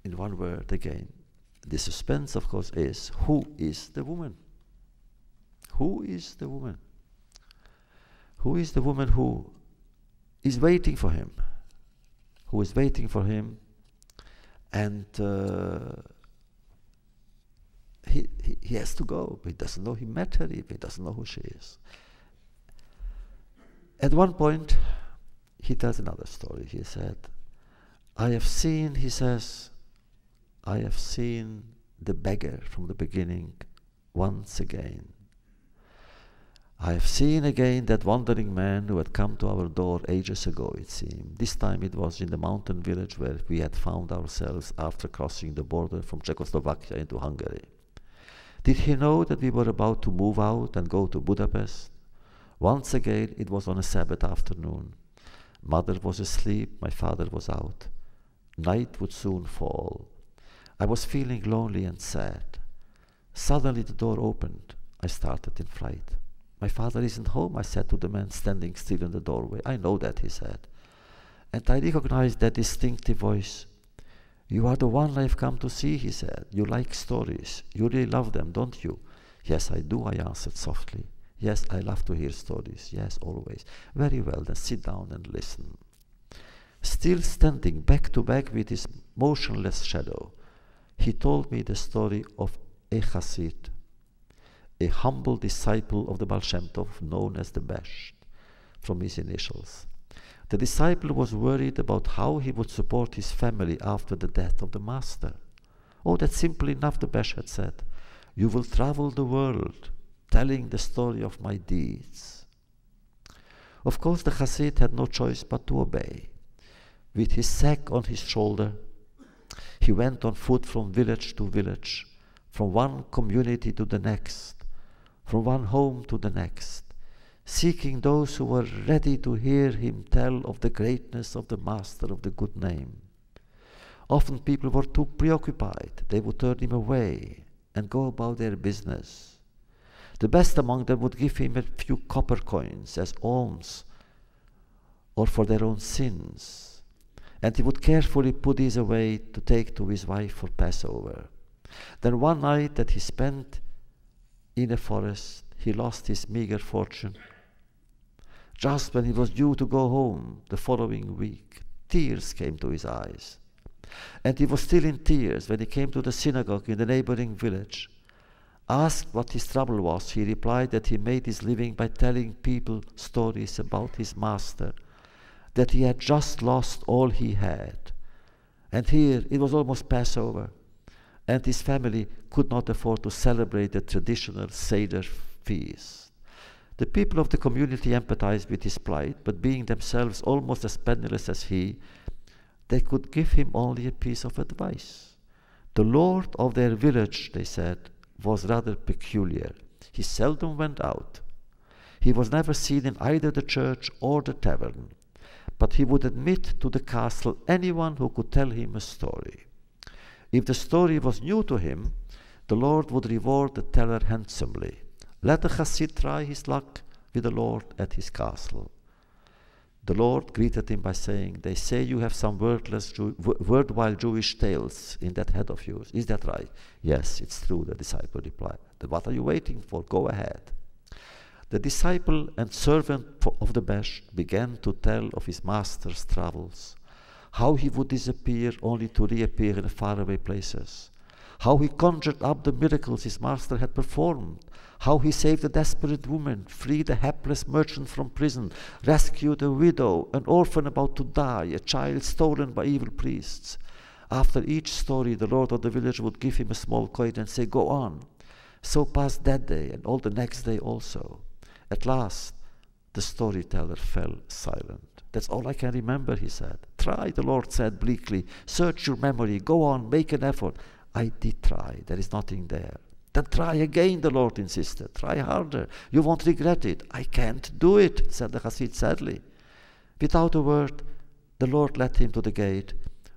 word again, the suspense, of course, is: who is the woman? Who is the woman? Who is the woman who is waiting for him? Who is waiting for him, and he has to go. He doesn't know he met her, he doesn't know who she is. At one point, he tells another story. He said, he says, I have seen the beggar from the beginning once again. I have seen again that wandering man who had come to our door ages ago, it seemed. This time it was in the mountain village where we had found ourselves after crossing the border from Czechoslovakia into Hungary. Did he know that we were about to move out and go to Budapest? Once again, it was on a Sabbath afternoon. Mother was asleep, my father was out. Night would soon fall. I was feeling lonely and sad. Suddenly the door opened. I started in flight. My father isn't home, I said to the man standing still in the doorway. I know that, he said. And I recognized that distinctive voice. You are the one I've come to see, he said. You like stories. You really love them, don't you? Yes, I do, I answered softly. Yes, I love to hear stories. Yes, always. Very well, then sit down and listen. Still standing back to back with his motionless shadow, he told me the story of a Hasid, a humble disciple of the Baal Shem Tov, known as the Besht, from his initials. The disciple was worried about how he would support his family after the death of the master. Oh, that's simple enough, the Besht had said. You will travel the world, telling the story of my deeds. Of course, the Hasid had no choice but to obey. With his sack on his shoulder, he went on foot from village to village, from one community to the next, from one home to the next, seeking those who were ready to hear him tell of the greatness of the Master of the good name. Often people were too preoccupied. They would turn him away and go about their business. The best among them would give him a few copper coins as alms or for their own sins, and he would carefully put these away to take to his wife for Passover. Then one night that he spent in a forest, he lost his meager fortune. Just when he was due to go home the following week, tears came to his eyes. And he was still in tears when he came to the synagogue in the neighboring village. Asked what his trouble was, he replied that he made his living by telling people stories about his master, that he had just lost all he had. And here it was almost Passover, and his family could not afford to celebrate the traditional Seder feast. The people of the community empathized with his plight, but being themselves almost as penniless as he, they could give him only a piece of advice. The lord of their village, they said, was rather peculiar. He seldom went out. He was never seen in either the church or the tavern, but he would admit to the castle anyone who could tell him a story. If the story was new to him, the Lord would reward the teller handsomely. Let the Hasid try his luck with the Lord at his castle. The Lord greeted him by saying, "They say you have some worthwhile Jewish tales in that head of yours. Is that right?" "Yes, it's true," the disciple replied. "Then what are you waiting for? Go ahead." The disciple and servant of the Besh began to tell of his master's travels, how he would disappear only to reappear in faraway places, how he conjured up the miracles his master had performed, how he saved a desperate woman, freed a hapless merchant from prison, rescued a widow, an orphan about to die, a child stolen by evil priests. After each story, the lord of the village would give him a small coin and say, "Go on." So passed that day and all the next day also. At last, the storyteller fell silent. "That's all I can remember," he said. "Try," the Lord said bleakly. "Search your memory. Go on, make an effort." "I did try. There is nothing there." "Then try again," the Lord insisted. "Try harder. You won't regret it." "I can't do it," said the Hasid sadly. Without a word, the Lord led him to the gate,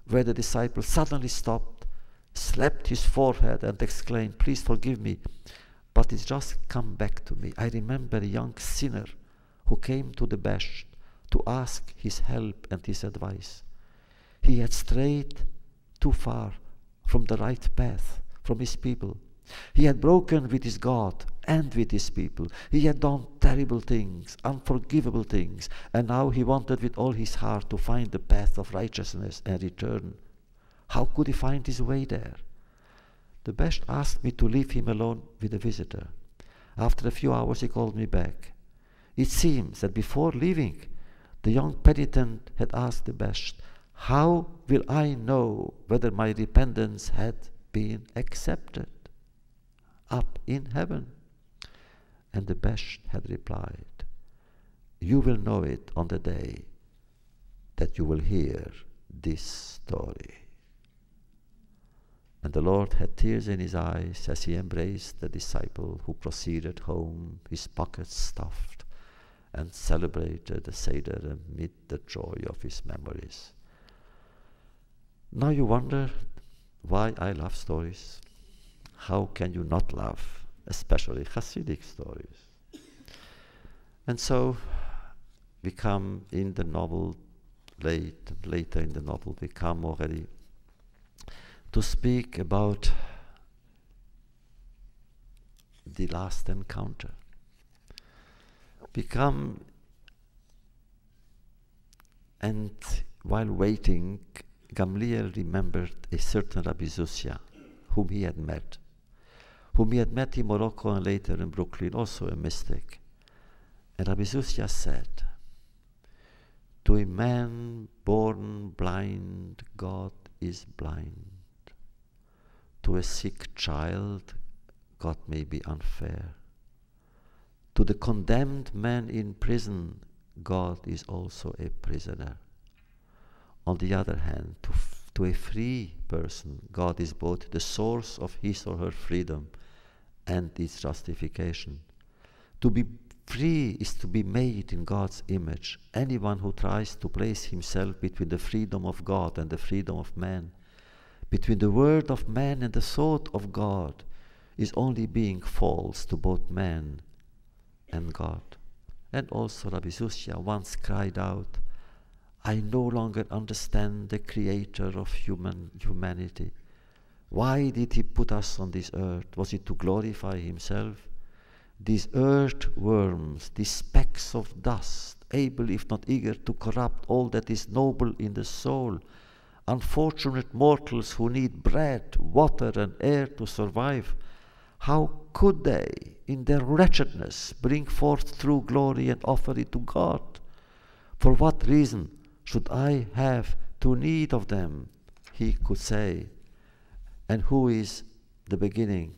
where the disciple suddenly stopped, slapped his forehead, and exclaimed, "Please forgive me, but it's just come back to me. I remember a young sinner who came to the Besh to ask his help and his advice. He had strayed too far from the right path, from his people. He had broken with his God and with his people. He had done terrible things, unforgivable things, and now he wanted with all his heart to find the path of righteousness and return. How could he find his way there? The Besh asked me to leave him alone with a visitor. After a few hours he called me back. It seems that before leaving, the young penitent had asked the Besh, "How will I know whether my repentance had been accepted?" "Up in heaven." And the Besh had replied, "You will know it on the day that you will hear this story." And the Lord had tears in his eyes as he embraced the disciple, who proceeded home, his pockets stuffed, and celebrated the Seder amid the joy of his memories. Now you wonder why I love stories. How can you not love, especially Hasidic stories? And so we come in the novel, later in the novel, we come already to speak about the last encounter. We come, and while waiting, Gamliel remembered a certain Rabbi Zusia, whom he had met in Morocco and later in Brooklyn, also a mystic. And Rabbi Zusia said, "To a man born blind, God is blind. To a sick child, God may be unfair. To the condemned man in prison, God is also a prisoner. On the other hand, to a free person, God is both the source of his or her freedom and its justification. To be free is to be made in God's image. Anyone who tries to place himself between the freedom of God and the freedom of man, between the word of man and the thought of God, is only being false to both man and God." And also Rabbi Zusia once cried out, "I no longer understand the creator of humanity. Why did he put us on this earth? Was it to glorify himself? These earthworms, these specks of dust, able if not eager to corrupt all that is noble in the soul, unfortunate mortals who need bread, water, and air to survive, how could they, in their wretchedness, bring forth true glory and offer it to God? For what reason should I have to need of them?" He could say. "And who is the beginning,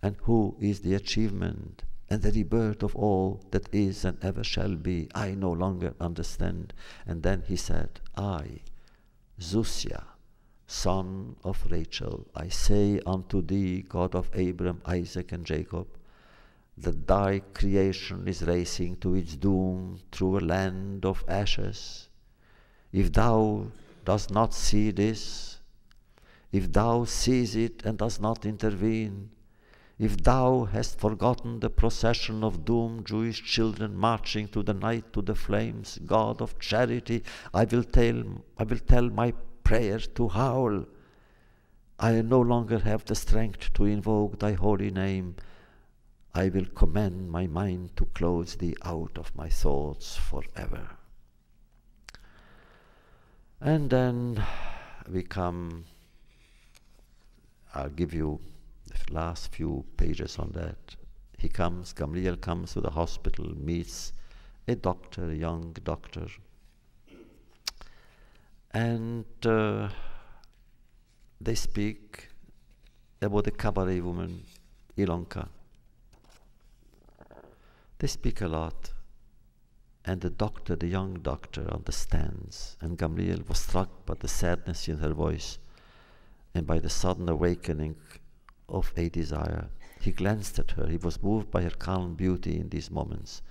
and who is the achievement, and the rebirth of all that is and ever shall be? I no longer understand." And then he said, "I, Zusia, son of Rachel, I say unto thee, God of Abraham, Isaac, and Jacob, that thy creation is racing to its doom through a land of ashes. If thou dost not see this, if thou sees it and does not intervene, If thou hast forgotten the procession of doomed Jewish children marching through the night to the flames, God of charity, I will tell my prayer to howl. I no longer have the strength to invoke thy holy name. I will command my mind to close thee out of my thoughts forever. And then we come, I'll give you the last few pages on that. Gamliel comes to the hospital, meets a doctor, a young doctor, and they speak about the cabaret woman, Ilonka. They speak a lot, and the doctor, the young doctor, understands, and Gamliel was struck by the sadness in her voice and by the sudden awakening of a desire. He glanced at her. He was moved by her calm beauty in these moments.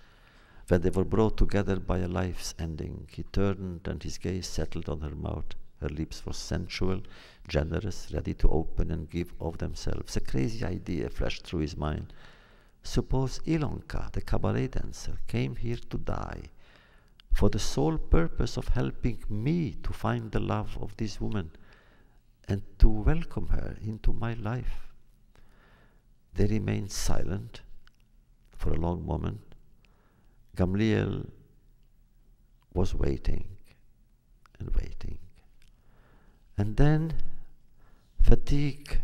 When they were brought together by a life's ending, he turned and his gaze settled on her mouth. Her lips were sensual, generous, ready to open and give of themselves. A crazy idea flashed through his mind. Suppose Ilonka, the cabaret dancer, came here to die for the sole purpose of helping me to find the love of this woman and to welcome her into my life. They remained silent for a long moment. Gamliel was waiting and waiting. And then fatigue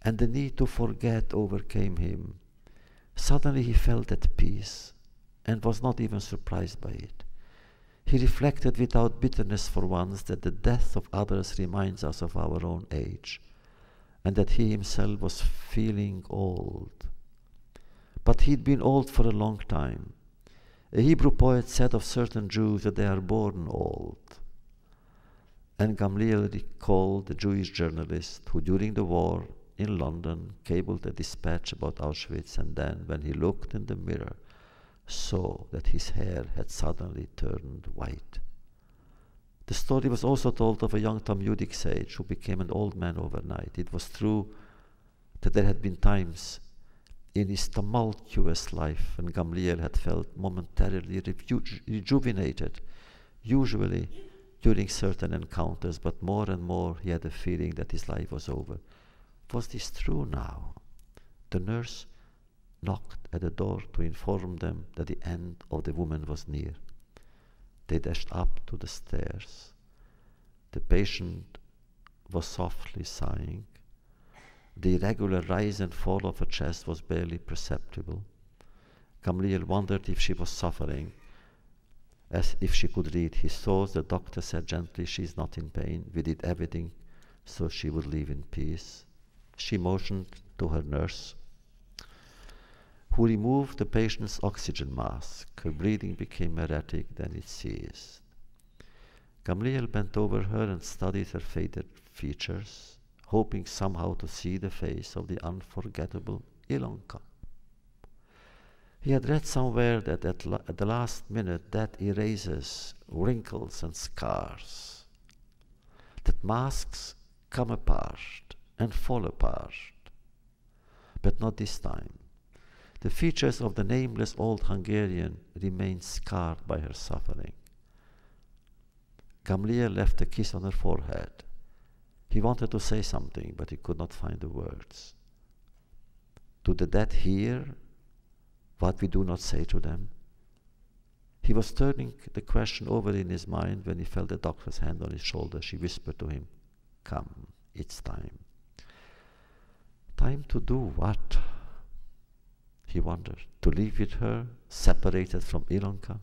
and the need to forget overcame him. Suddenly he felt at peace and was not even surprised by it. He reflected without bitterness for once that the death of others reminds us of our own age, and that he himself was feeling old. But he'd been old for a long time. A Hebrew poet said of certain Jews that they are born old. And Gamliel recalled the Jewish journalist who, during the war in London, cabled a dispatch about Auschwitz, and then, when he looked in the mirror, saw that his hair had suddenly turned white. The story was also told of a young Talmudic sage who became an old man overnight. It was true that there had been times in his tumultuous life when Gamliel had felt momentarily rejuvenated, usually during certain encounters, but more and more he had a feeling that his life was over. Was this true now? The nurse knocked at the door to inform them that the end of the woman was near. They dashed up to the stairs. The patient was softly sighing. The irregular rise and fall of her chest was barely perceptible. Gamliel wondered if she was suffering, as if she could read his thoughts. The doctor said gently, "She is not in pain. We did everything so she would live in peace." She motioned to her nurse, who removed the patient's oxygen mask. Her breathing became erratic, then it ceased. Gamliel bent over her and studied her faded features, hoping somehow to see the face of the unforgettable Ilonka. He had read somewhere that at the last minute death erases wrinkles and scars, that masks come apart and fall apart, but not this time. The features of the nameless old Hungarian remained scarred by her suffering. Gamliel left a kiss on her forehead. He wanted to say something, but he could not find the words. Do the dead hear what we do not say to them? He was turning the question over in his mind when he felt the doctor's hand on his shoulder. She whispered to him, "Come, it's time." Time to do what? He wondered. To live with her, separated from Ilonka?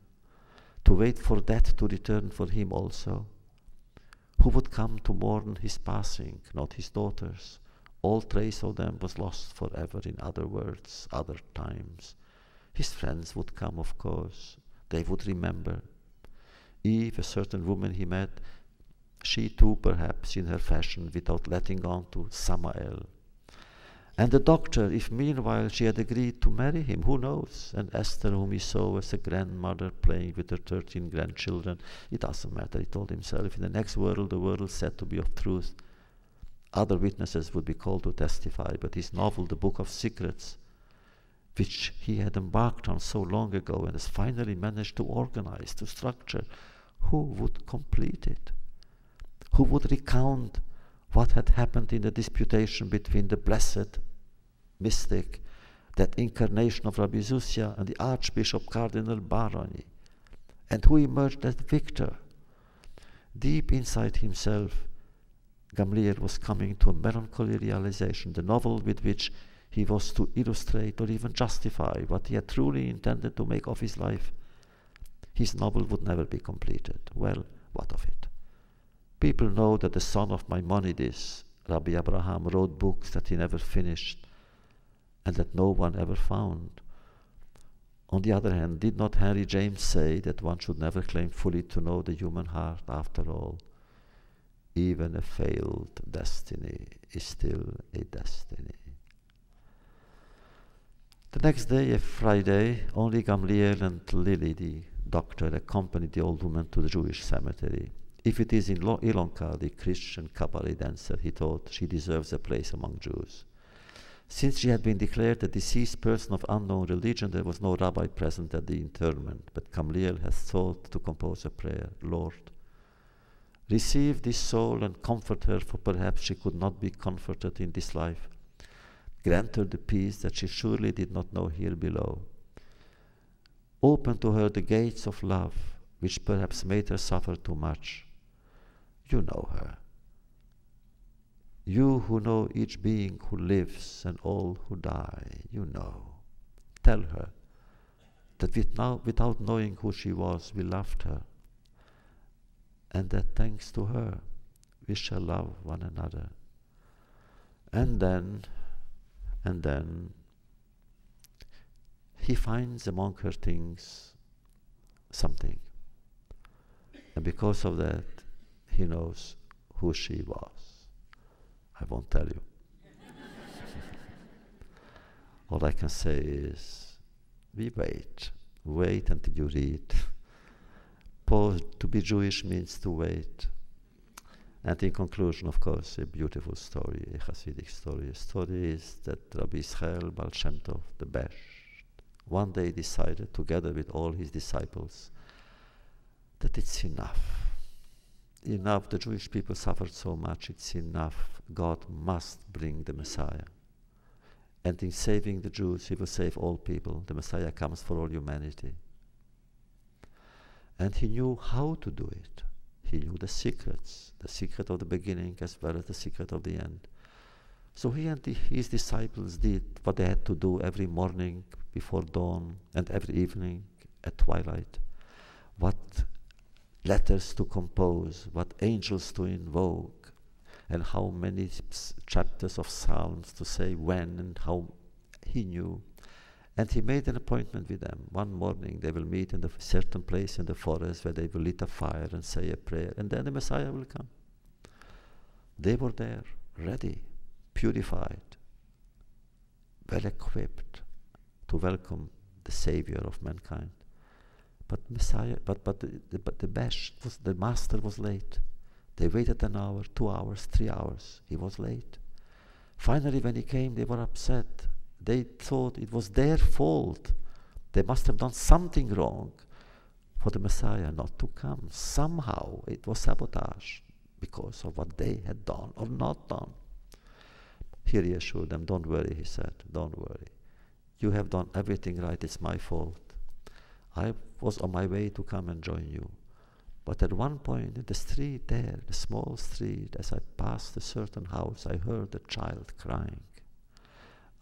To wait for death to return for him also? Who would come to mourn his passing? Not his daughters. All trace of them was lost forever, in other words, other times. His friends would come, of course. They would remember. Eve, a certain woman he met, she too, perhaps, in her fashion, without letting on to Samael. And the doctor, if meanwhile she had agreed to marry him, who knows? And Esther, whom he saw as a grandmother playing with her 13 grandchildren, it doesn't matter, he told himself. In the next world, the world is said to be of truth. Other witnesses would be called to testify, but his novel, The Book of Secrets, which he had embarked on so long ago and has finally managed to organize, to structure, who would complete it? Who would recount what had happened in the disputation between the blessed mystic, that incarnation of Rabbi Zusia, and the Archbishop Cardinal Barani, and who emerged as victor? Deep inside himself, Gamliel was coming to a melancholy realization, the novel with which he was to illustrate or even justify what he had truly intended to make of his life. His novel would never be completed. Well, what of it? People know that the son of Maimonides, Rabbi Abraham, wrote books that he never finished and that no one ever found. On the other hand, did not Henry James say that one should never claim fully to know the human heart after all? Even a failed destiny is still a destiny. The next day, a Friday, only Gamliel and Lily, the doctor, accompanied the old woman to the Jewish cemetery. If it is in Ilonka, the Christian cabaret dancer, he thought, she deserves a place among Jews. Since she had been declared a deceased person of unknown religion, there was no rabbi present at the interment, but Gamliel has thought to compose a prayer. Lord, receive this soul and comfort her, for perhaps she could not be comforted in this life. Grant her the peace that she surely did not know here below. Open to her the gates of love, which perhaps made her suffer too much. You know her. You who know each being who lives and all who die, you know. Tell her that without knowing who she was, we loved her, and that thanks to her, we shall love one another. And then, he finds among her things something. And because of that, he knows who she was. I won't tell you. All I can say is, we wait. Wait until you read. To be Jewish means to wait. And in conclusion, of course, a beautiful story, a Hasidic story. A story is that Rabbi Israel Baal Shem Tov, the best, one day decided, together with all his disciples, that it's enough. Enough, the Jewish people suffered so much, it's enough. God must bring the Messiah. And in saving the Jews, he will save all people. The Messiah comes for all humanity. And he knew how to do it. He knew the secrets, the secret of the beginning as well as the secret of the end. So he and his disciples did what they had to do every morning before dawn and every evening at twilight. What letters to compose, what angels to invoke, and how many chapters of Psalms to say when and how he knew. And he made an appointment with them. One morning they will meet in a certain place in the forest where they will light a fire and say a prayer, and then the Messiah will come. They were there, ready, purified, well equipped to welcome the Savior of mankind. But the master was late. They waited an hour, 2 hours, 3 hours. He was late. Finally, when he came, they were upset. They thought it was their fault. They must have done something wrong for the Messiah not to come. Somehow it was sabotage because of what they had done or not done. He reassured them, don't worry, he said, don't worry. You have done everything right, it's my fault. I was on my way to come and join you. But at one point in the street there, the small street, as I passed a certain house, I heard a child crying.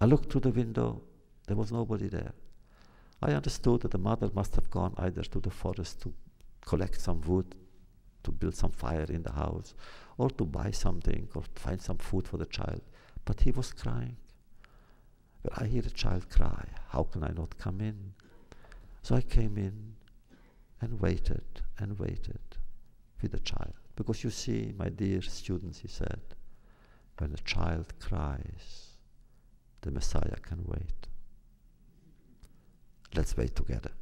I looked through the window, there was nobody there. I understood that the mother must have gone either to the forest to collect some wood, to build some fire in the house, or to buy something, or to find some food for the child. But he was crying. Well, I hear a child cry, how can I not come in? So I came in and waited with the child. Because you see, my dear students, he said, when a child cries, the Messiah can wait. Let's wait together.